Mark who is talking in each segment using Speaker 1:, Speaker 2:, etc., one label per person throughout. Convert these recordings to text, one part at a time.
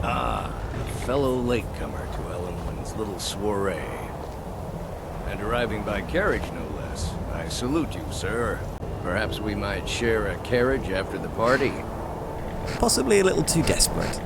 Speaker 1: Ah, a fellow latecomer to Ellenwood's little soiree. And arriving by carriage, no less. I salute you, sir. Perhaps we might share a carriage after the party?
Speaker 2: Possibly a little too desperate.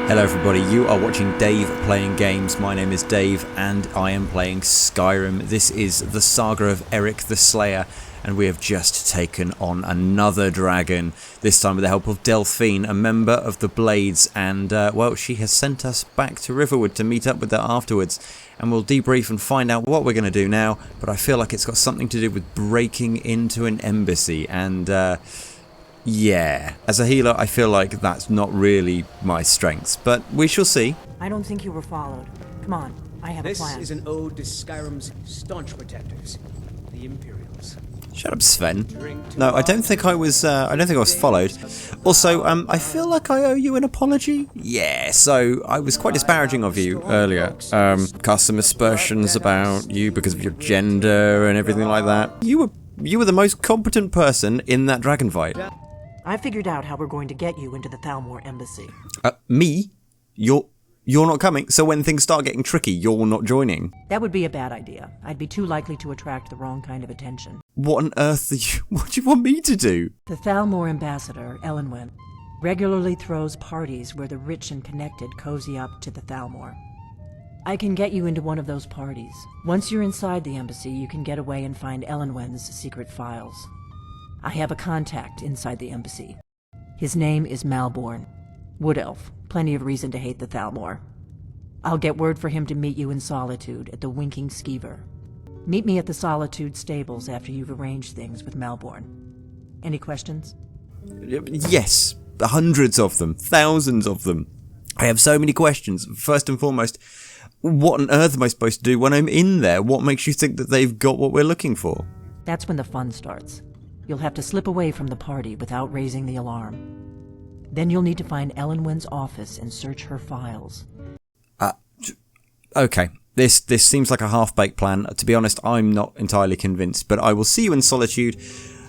Speaker 2: Hello everybody, you are watching Dave Playing Games. My name is Dave and I am playing Skyrim. This is the saga of Eric the Slayer and we have just taken on another dragon, this time with the help of Delphine, a member of the Blades, and well, she has sent us back to Riverwood to meet up with her afterwards, and we'll debrief and find out what we're going to do now, but I feel like it's got something to do with breaking into an embassy, and yeah, as a healer I feel like that's not really my strengths, but we shall see.
Speaker 3: I don't think you were followed. Come on, I have a plan.
Speaker 4: This is an ode to Skyrim's staunch protectors, the Imperials.
Speaker 2: Shut up, Sven. No, I don't think I was. I don't think I was followed. Also, I feel like I owe you an apology. Yeah. So I was quite disparaging of you earlier. Cast some aspersions about you because of your gender and everything like that. You were the most competent person in that dragon fight.
Speaker 3: I figured out how we're going to get you into the Thalmor embassy.
Speaker 2: Me? You're not coming, so when things start getting tricky, you're not joining.
Speaker 3: That would be a bad idea. I'd be too likely to attract the wrong kind of attention.
Speaker 2: What on earth what do you want me to do?
Speaker 3: The Thalmor ambassador, Elenwen, regularly throws parties where the rich and connected cozy up to the Thalmor. I can get you into one of those parties. Once you're inside the embassy, you can get away and find Elenwen's secret files. I have a contact inside the embassy. His name is Malborn. Wood Elf. Plenty of reason to hate the Thalmor. I'll get word for him to meet you in Solitude at the Winking Skeever. Meet me at the Solitude stables after you've arranged things with Malborn. Any questions?
Speaker 2: Yes, hundreds of them, thousands of them. I have so many questions. First and foremost, what on earth am I supposed to do when I'm in there? What makes you think that they've got what we're looking for?
Speaker 3: That's when the fun starts. You'll have to slip away from the party without raising the alarm. Then you'll need to find Elenwen's office and search her files.
Speaker 2: Okay. This seems like a half-baked plan. To be honest, I'm not entirely convinced, but I will see you in Solitude.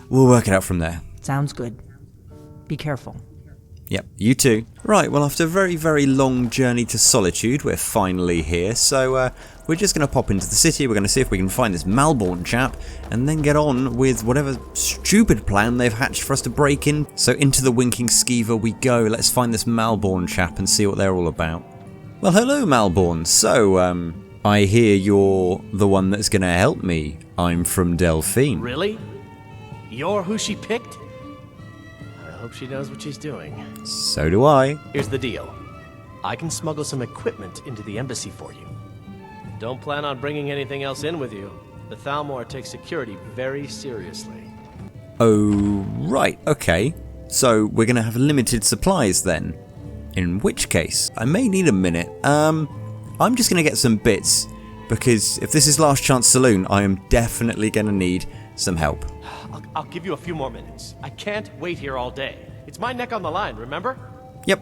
Speaker 2: We'll work it out from there.
Speaker 3: Sounds good. Be careful.
Speaker 2: Yep, you too. Right, well, after a very, very long journey to Solitude, we're finally here, so we're just going to pop into the city, we're going to see if we can find this Malborn chap, and then get on with whatever stupid plan they've hatched for us to break in. So into the Winking Skeever we go, let's find this Malborn chap and see what they're all about. Well, hello Malborn, so, I hear you're the one that's going to help me. I'm from Delphine.
Speaker 5: Really? You're who she picked? I hope she knows what she's doing.
Speaker 2: So do I.
Speaker 5: Here's the deal. I can smuggle some equipment into the embassy for you. Don't plan on bringing anything else in with you. The Thalmor takes security very seriously.
Speaker 2: Oh, right, okay. So we're going to have limited supplies then. In which case, I may need a minute. I'm just going to get some bits, because if this is Last Chance Saloon, I am definitely going to need some help.
Speaker 5: I'll give you a few more minutes. I can't wait here all day. It's my neck on the line, remember?
Speaker 2: Yep,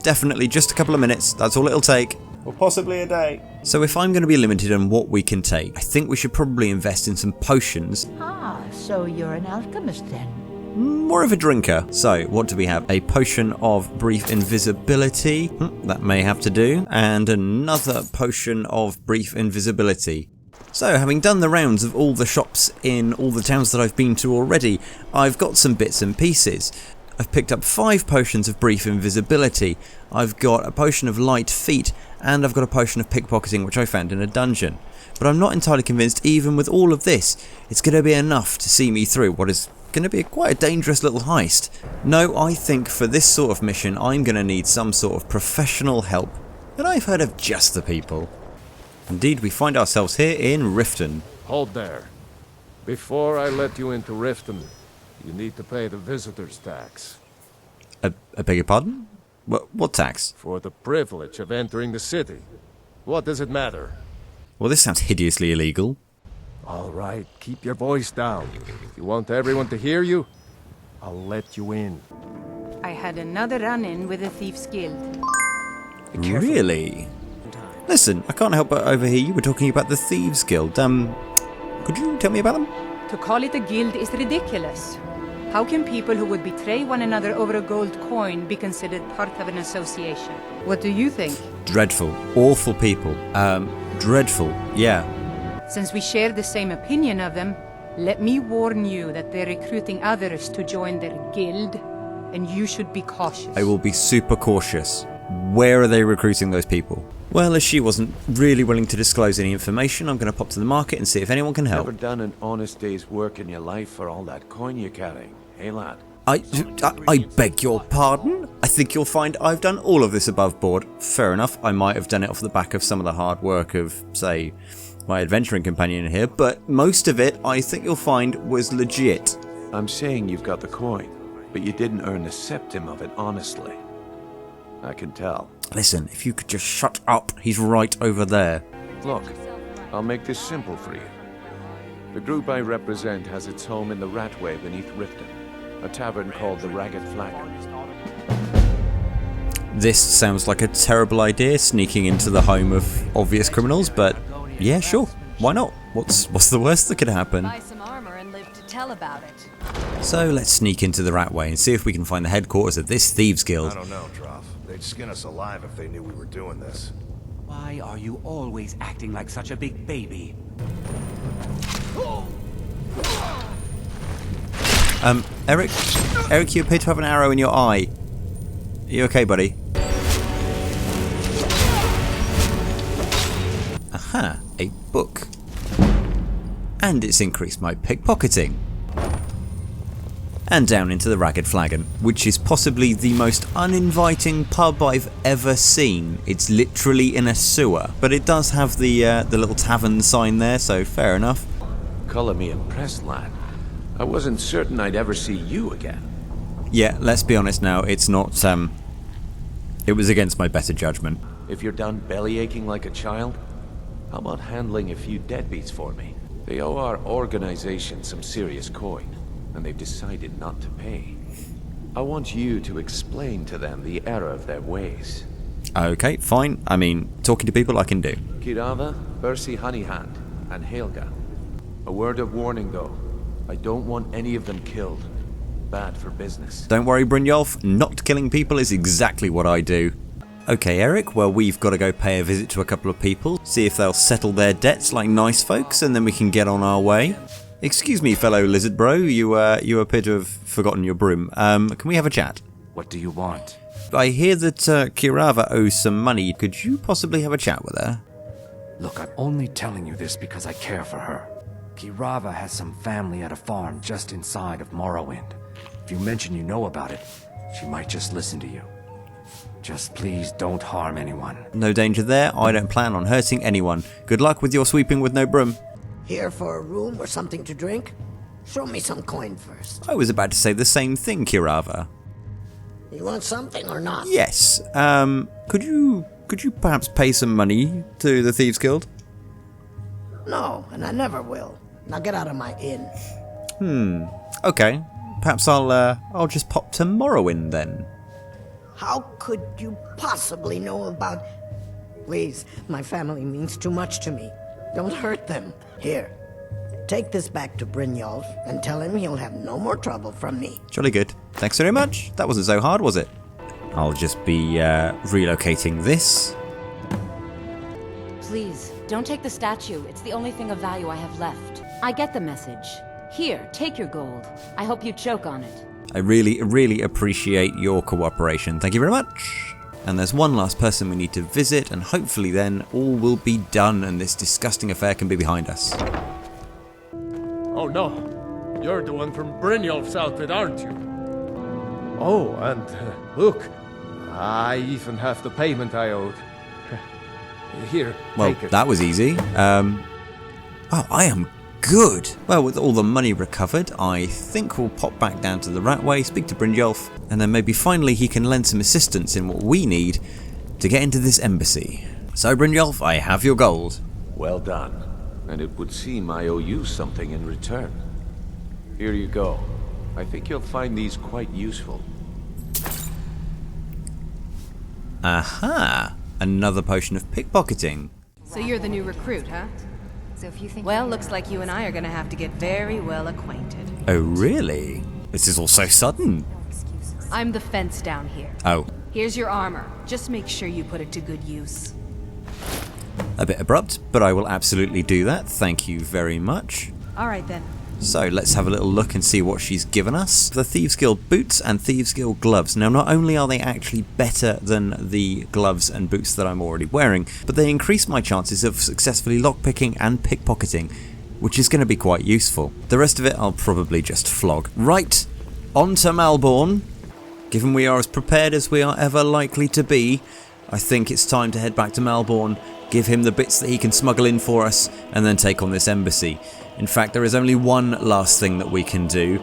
Speaker 2: definitely just a couple of minutes, that's all it'll take. Or possibly a day. So if I'm going to be limited on what we can take, I think we should probably invest in some potions.
Speaker 6: Ah, so you're an alchemist then?
Speaker 2: More of a drinker. So, what do we have? A potion of brief invisibility. That may have to do. And another potion of brief invisibility. So, having done the rounds of all the shops in all the towns that I've been to already, I've got some bits and pieces. I've picked up 5 potions of brief invisibility. I've got a potion of light feet, and I've got a potion of pickpocketing which I found in a dungeon. But I'm not entirely convinced even with all of this, it's going to be enough to see me through what is going to be quite a dangerous little heist. No, I think for this sort of mission I'm going to need some sort of professional help. And I've heard of just the people. Indeed, we find ourselves here in Riften.
Speaker 7: Hold there. Before I let you into Riften, you need to pay the visitor's tax.
Speaker 2: I beg your pardon? What tax?
Speaker 7: For the privilege of entering the city. What does it matter?
Speaker 2: Well, this sounds hideously illegal.
Speaker 7: All right, keep your voice down. If you want everyone to hear you, I'll let you in.
Speaker 6: I had another run-in with the Thieves Guild.
Speaker 2: Really? Listen, I can't help but overhear you were talking about the Thieves Guild. Could you tell me about them?
Speaker 6: To call it a guild is ridiculous. How can people who would betray one another over a gold coin be considered part of an association? What do you think?
Speaker 2: Dreadful. Awful people. Dreadful. Yeah.
Speaker 6: Since we share the same opinion of them, let me warn you that they're recruiting others to join their guild, and you should be cautious.
Speaker 2: I will be super cautious. Where are they recruiting those people? Well, as she wasn't really willing to disclose any information, I'm going to pop to the market and see if anyone can help.
Speaker 8: Never done an honest day's work in your life for all that coin you're carrying, hey lad?
Speaker 2: I beg your pardon? I think you'll find I've done all of this above board. Fair enough, I might have done it off the back of some of the hard work of, say, my adventuring companion here, but most of it, I think you'll find, was legit.
Speaker 8: I'm saying you've got the coin, but you didn't earn a septim of it honestly. I can tell.
Speaker 2: Listen, if you could just shut up, he's right over there.
Speaker 8: Look, I'll make this simple for you. The group I represent has its home in the Ratway beneath Riften, a tavern called the Ragged Flagon.
Speaker 2: This sounds like a terrible idea, sneaking into the home of obvious criminals, but yeah, sure, why not? What's the worst that could happen?
Speaker 9: Buy some armor and live to tell about it.
Speaker 2: So let's sneak into the Ratway and see if we can find the headquarters of this thieves guild.
Speaker 10: I don't know, Droff. They'd skin us alive if they knew we were doing this.
Speaker 11: Why are you always acting like such a big baby?
Speaker 2: Eric, you appear to have an arrow in your eye. Are you okay, buddy? Aha, a book. And it's increased my pickpocketing. And down into the Ragged Flagon, which is possibly the most uninviting pub I've ever seen. It's literally in a sewer, but it does have the little tavern sign there, so fair enough.
Speaker 8: Colour me impressed, lad. I wasn't certain I'd ever see you again.
Speaker 2: Yeah, let's be honest now, it's not, it was against my better judgment.
Speaker 8: If you're done bellyaching like a child, how about handling a few deadbeats for me? They owe our organization some serious coin, and they've decided not to pay. I want you to explain to them the error of their ways.
Speaker 2: Okay, fine. I mean, talking to people I can do.
Speaker 8: Kirava, Ursi Honeyhand, and Helga. A word of warning though, I don't want any of them killed. Bad for business.
Speaker 2: Don't worry, Brynjolf, not killing people is exactly what I do. Okay, Eric, well, we've got to go pay a visit to a couple of people, see if they'll settle their debts like nice folks, and then we can get on our way. Excuse me, fellow lizard bro, you appear to have forgotten your broom. Can we have a chat?
Speaker 11: What do you want?
Speaker 2: I hear that Kirava owes some money. Could you possibly have a chat with her?
Speaker 11: Look, I'm only telling you this because I care for her. Kirava has some family at a farm just inside of Morrowind. If you mention you know about it, she might just listen to you. Just please don't harm anyone.
Speaker 2: No danger there. I don't plan on hurting anyone. Good luck with your sweeping with no broom.
Speaker 12: Here for a room or something to drink? Show me some coin first.
Speaker 2: I was about to say the same thing, Kirava.
Speaker 12: You want something or not?
Speaker 2: Yes. Could you perhaps pay some money to the Thieves Guild?
Speaker 12: No, and I never will. Now get out of my inn.
Speaker 2: Okay. Perhaps I'll just pop to Morrowind then.
Speaker 12: How could you possibly know about... Please, my family means too much to me. Don't hurt them. Here, take this back to Brynjolf and tell him he'll have no more trouble from me.
Speaker 2: Jolly good. Thanks very much. That wasn't so hard, was it? I'll just be relocating this.
Speaker 9: Please, don't take the statue. It's the only thing of value I have left. I get the message. Here, take your gold. I hope you choke on it.
Speaker 2: I really, really appreciate your cooperation. Thank you very much. And there's one last person we need to visit, and hopefully then all will be done and this disgusting affair can be behind us.
Speaker 7: Oh no, you're the one from Brynjolf's outfit, aren't you? Oh, and look, I even have the payment I owed. Here,
Speaker 2: Well,
Speaker 7: take it.
Speaker 2: that was easy. Oh, I am good. Well, with all the money recovered, I think we'll pop back down to the Ratway, speak to Brynjolf, and then maybe finally he can lend some assistance in what we need to get into this embassy. So Brynjolf, I have your gold.
Speaker 8: Well done. And it would seem I owe you something in return. Here you go. I think you'll find these quite useful.
Speaker 2: Aha! Another potion of pickpocketing.
Speaker 6: So you're the new recruit, huh?
Speaker 13: So if you think...
Speaker 14: Well, looks like you and I are gonna have to get very well acquainted.
Speaker 2: Oh, really? This is all so sudden.
Speaker 14: I'm the fence down here.
Speaker 2: Oh.
Speaker 14: Here's your armor. Just make sure you put it to good use.
Speaker 2: A bit abrupt, but I will absolutely do that. Thank you very much.
Speaker 14: Alright then.
Speaker 2: So let's have a little look and see what she's given us. The Thieves Guild boots and Thieves Guild gloves. Now, not only are they actually better than the gloves and boots that I'm already wearing, but they increase my chances of successfully lockpicking and pickpocketing, which is going to be quite useful. The rest of it I'll probably just flog. Right, on to Malborn. Given we are as prepared as we are ever likely to be, I think it's time to head back to Malborn, give him the bits that he can smuggle in for us, and then take on this embassy. In fact, there is only one last thing that we can do,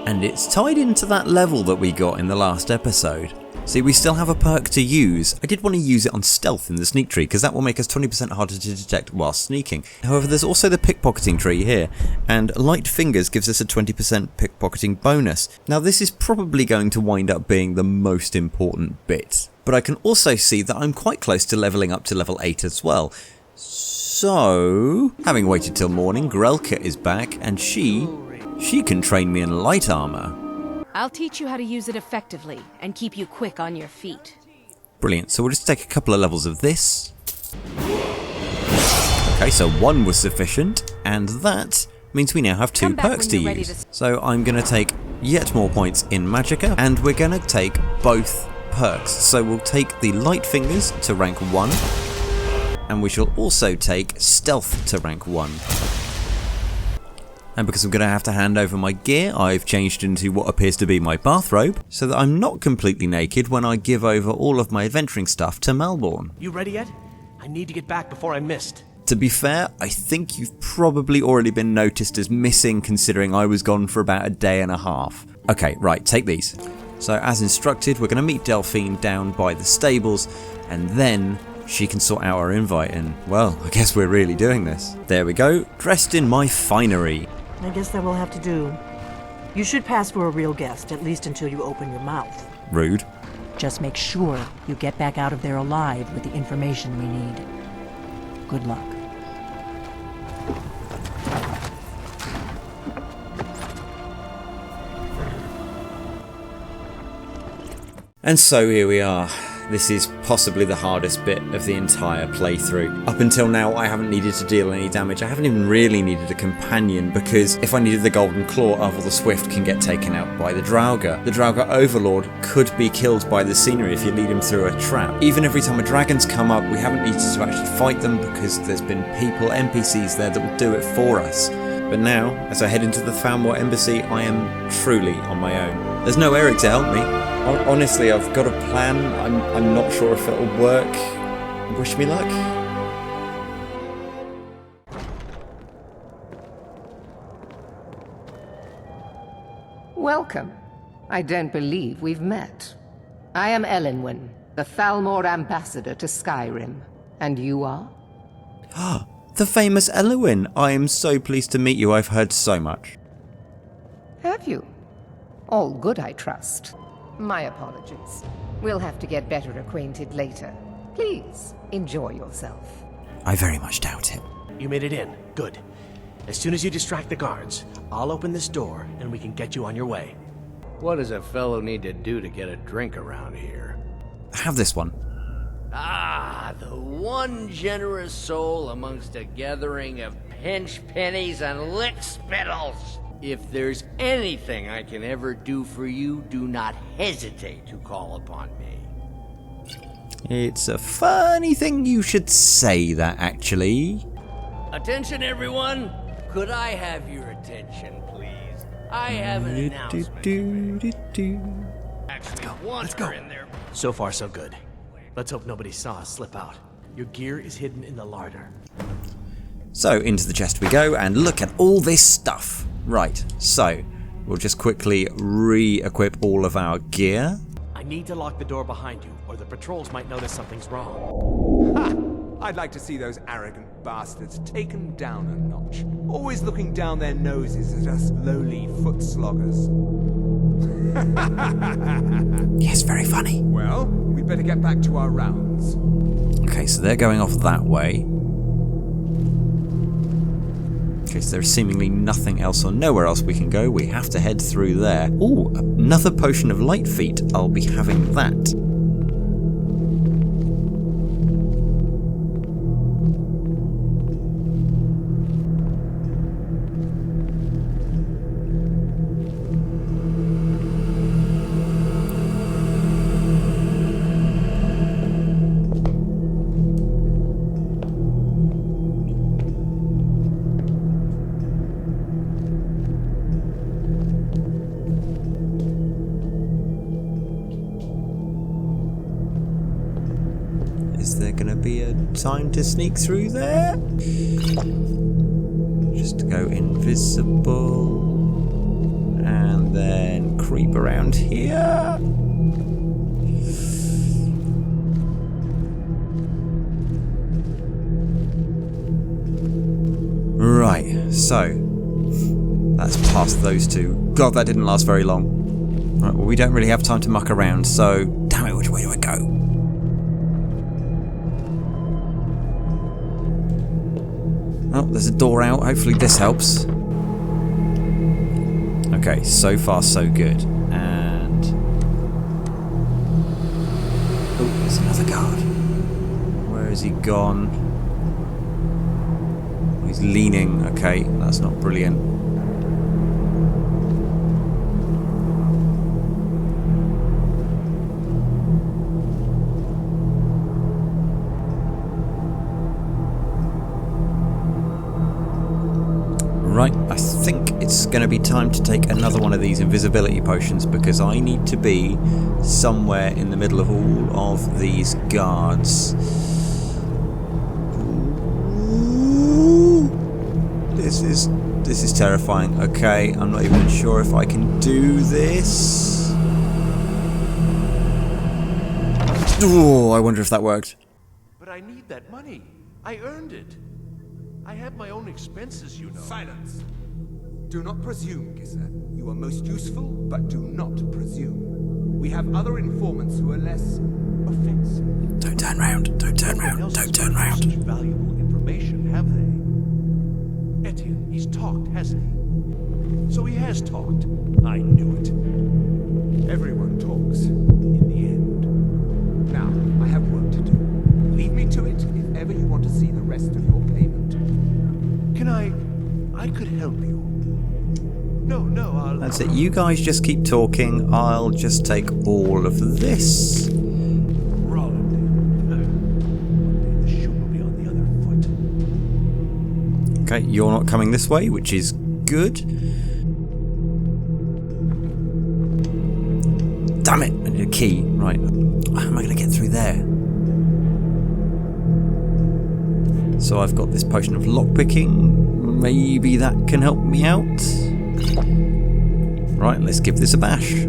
Speaker 2: and it's tied into that level that we got in the last episode. See, we still have a perk to use. I did want to use it on stealth in the sneak tree, because that will make us 20% harder to detect while sneaking. However, there's also the pickpocketing tree here, and light fingers gives us a 20% pickpocketing bonus. Now, this is probably going to wind up being the most important bit, but I can also see that I'm quite close to leveling up to level 8 as well. So, having waited till morning, Grelka is back, and she can train me in light armor.
Speaker 14: I'll teach you how to use it effectively, and keep you quick on your feet.
Speaker 2: Brilliant, so we'll just take a couple of levels of this. Okay, so one was sufficient, and that means we now have 2 perks to use. So I'm going to take yet more points in Magicka, and we're going to take both perks. So we'll take the Light Fingers to rank 1, and we shall also take Stealth to rank 1. And because I'm going to have to hand over my gear, I've changed into what appears to be my bathrobe, so that I'm not completely naked when I give over all of my adventuring stuff to Malborn.
Speaker 5: You ready yet? I need to get back before I'm missed.
Speaker 2: To be fair, I think you've probably already been noticed as missing, considering I was gone for about a day and a half. Okay, right, take these. So as instructed, we're going to meet Delphine down by the stables, and then she can sort out our invite, and well, I guess we're really doing this. There we go, dressed in my finery.
Speaker 3: I guess that will have to do. You should pass for a real guest, at least until you open your mouth.
Speaker 2: Rude.
Speaker 3: Just make sure you get back out of there alive with the information we need. Good luck.
Speaker 2: And so here we are. This is possibly the hardest bit of the entire playthrough. Up until now, I haven't needed to deal any damage. I haven't even really needed a companion, because if I needed the Golden Claw, Arvel the Swift can get taken out by the Draugr. The Draugr Overlord could be killed by the scenery if you lead him through a trap. Even every time a dragon's come up, we haven't needed to actually fight them, because there's been people, NPCs there that will do it for us. But now, as I head into the Thalmor embassy, I am truly on my own. There's no Eric to help me. Honestly, I've got a plan. I'm not sure if it'll work. Wish me luck.
Speaker 15: Welcome. I don't believe we've met. I am Elenwen, the Thalmor ambassador to Skyrim. And you are?
Speaker 2: Ah, the famous Elenwen. I am so pleased to meet you. I've heard so much.
Speaker 15: Have you? All good, I trust. My apologies. We'll have to get better acquainted later. Please, enjoy yourself.
Speaker 2: I very much doubt it.
Speaker 5: You made it in. Good. As soon as you distract the guards, I'll open this door and we can get you on your way.
Speaker 1: What does a fellow need to do to get a drink around here?
Speaker 2: Have this one.
Speaker 1: Ah, the one generous soul amongst a gathering of pinch pennies and lick spittles. If there's anything I can ever do for you, do not hesitate to call upon me.
Speaker 2: It's a funny thing you should say that, actually.
Speaker 1: Attention, everyone! Could I have your attention, please? I have an announcement.
Speaker 5: Let's go. In there. So far, so good. Let's hope nobody saw us slip out. Your gear is hidden in the larder.
Speaker 2: So, into the chest we go, and look at all this stuff. Right, so, we'll just quickly re-equip all of our gear.
Speaker 5: I need to lock the door behind you, or the patrols might notice something's wrong.
Speaker 16: Ha! I'd like to see those arrogant bastards taken down a notch. Always looking down their noses at us lowly foot sloggers.
Speaker 2: Yes, very funny.
Speaker 16: Well, we'd better get back to our rounds.
Speaker 2: Okay, so they're going off that way. Okay, so there's seemingly nothing else or nowhere else we can go. We have to head through there. Ooh, another potion of light feet. I'll be having that. Is there gonna be a time to sneak through there? Just to go invisible and then creep around here. Right, so that's past those two. God, that didn't last very long. Right, well, we don't really have time to muck around, so damn it, which way do I go? Oh, there's a door out. Hopefully this helps. Okay, so far so good. And... oh, there's another guard. Where has he gone? Oh, he's leaning. Okay, that's not brilliant. Right, I think it's going to be time to take another one of these invisibility potions because I need to be somewhere in the middle of all of these guards. Ooh, this is terrifying. Okay, I'm not even sure if I can do this. Oh, I wonder if that worked.
Speaker 13: But I need that money. I earned it. I have my own expenses, you know.
Speaker 16: Silence! Do not presume, Gisser. You are most useful, but do not presume. We have other informants who are less offensive.
Speaker 2: Don't turn round. Don't turn round. Don't turn round.
Speaker 13: Such valuable information, have they? Etienne, he's talked, hasn't he? So he has talked. I knew it.
Speaker 16: Everyone talks, in the end. Now, I have work to do. Leave me to it if ever you want to see the rest of your payment.
Speaker 13: Can I could help you. No, I'll...
Speaker 2: That's it. You guys just keep talking. I'll just take all of this.
Speaker 13: Roland. The shoe will be on the other foot.
Speaker 2: Okay, you're not coming this way, which is good. Damn it! I need a key. Right. How am I going to get through there? So I've got this potion of lockpicking. Maybe that can help me out. Right, let's give this a bash.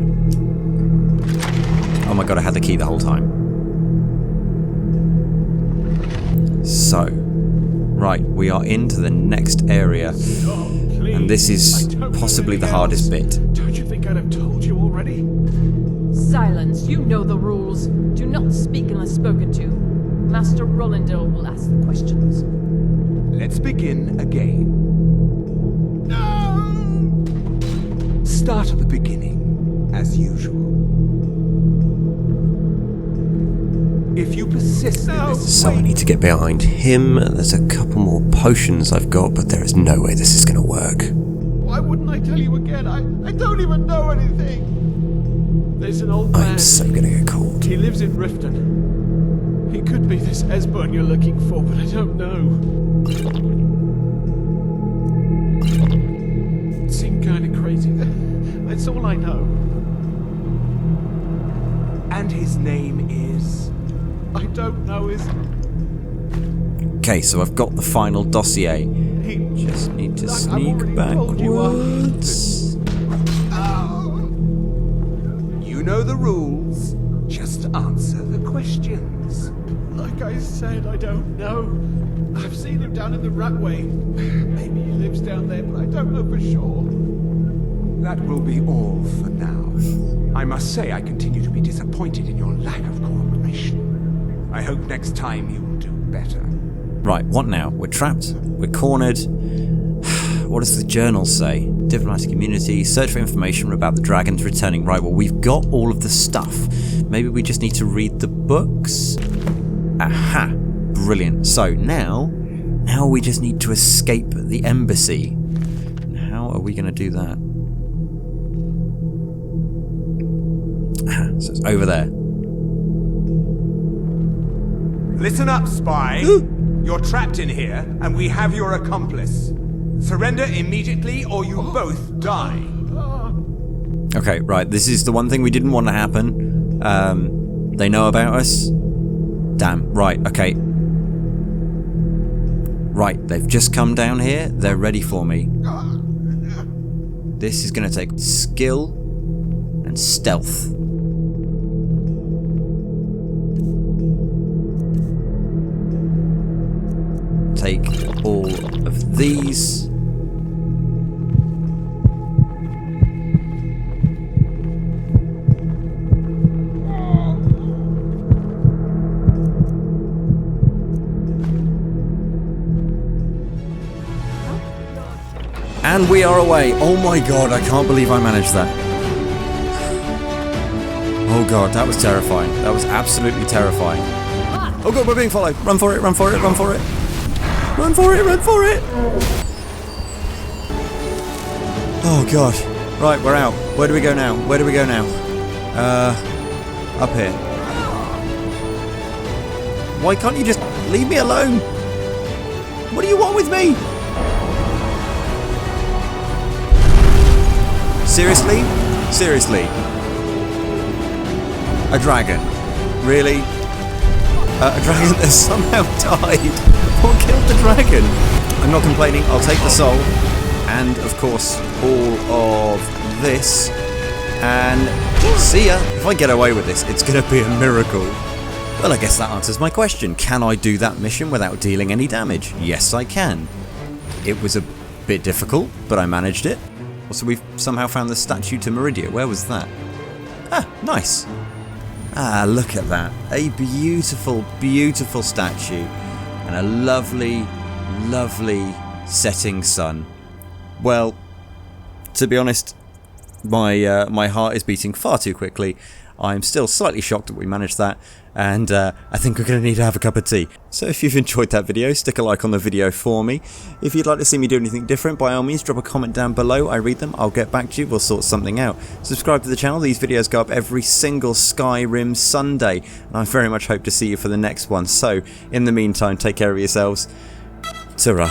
Speaker 2: Oh my god, I had the key the whole time. So, right, we are into the next area. And this is possibly the hardest bit.
Speaker 13: Don't you think I'd have told you already?
Speaker 17: Silence, you know the rules. Do not speak unless spoken to. Master Rolandel will ask the questions.
Speaker 16: Let's begin again.
Speaker 13: No!
Speaker 16: Start at the beginning, as usual. If you persist in this...
Speaker 18: So I need to get behind him. There's a couple more potions I've got, but there is no way this is going to work.
Speaker 13: Why wouldn't I tell you again? I don't even know anything. There's an old man.
Speaker 18: I'm so going to get caught.
Speaker 13: He lives in Riften. He could be this Esbern you're looking for, but I don't know. It seemed kind of crazy. That's all I know.
Speaker 16: And his name is...
Speaker 13: I don't know his...
Speaker 2: Okay, so I've got the final dossier. Just need to sneak backwards.
Speaker 16: You know the rules. Just answer the questions.
Speaker 13: Like I said, I don't know. I've seen him down in the Ratway. Maybe he lives down there, but I don't know for sure.
Speaker 16: That will be all for now. I must say I continue to be disappointed in your lack of cooperation. I hope next time you will do better.
Speaker 2: Right, what now? We're trapped. We're cornered. what does the journal say? Diplomatic immunity, search for information about the dragons returning. Right, well, we've got all of the stuff. Maybe we just need to read the books? Aha! Brilliant. So now we just need to escape the embassy. And how are we going to do that? Aha, so it's over there.
Speaker 16: Listen up, spy. You're trapped in here, and we have your accomplice. Surrender immediately, or you both die.
Speaker 2: Okay, right. This is the one thing we didn't want to happen. They know about us. Damn. Right. Okay. Right. They've just come down here. They're ready for me. This is going to take skill and stealth. Take all of these. And we are away. Oh my god, I can't believe I managed that. Oh god, that was terrifying. That was absolutely terrifying. Oh god, we're being followed. Run for it, run for it, run for it. Run for it, run for it! Oh god. Right, we're out. Where do we go now? Where do we go now? Up here. Why can't you just leave me alone? What do you want with me? Seriously? Seriously? A dragon? Really? A dragon that somehow died? What killed the dragon? I'm not complaining, I'll take the soul. And, of course, all of this. And see ya. If I get away with this, it's going to be a miracle. Well, I guess that answers my question. Can I do that mission without dealing any damage? Yes, I can. It was a bit difficult, but I managed it. Also, we've somehow found the statue to Meridia. Where was that? Ah, nice. Ah, look at that. A beautiful, beautiful statue. And a lovely, lovely setting sun. Well, to be honest, my heart is beating far too quickly. I'm still slightly shocked that we managed that, and I think we're going to need to have a cup of tea. So if you've enjoyed that video, stick a like on the video for me. If you'd like to see me do anything different, by all means drop a comment down below. I read them, I'll get back to you, we'll sort something out. Subscribe to the channel, these videos go up every single Skyrim Sunday, and I very much hope to see you for the next one. So, in the meantime, take care of yourselves. Ta-ra.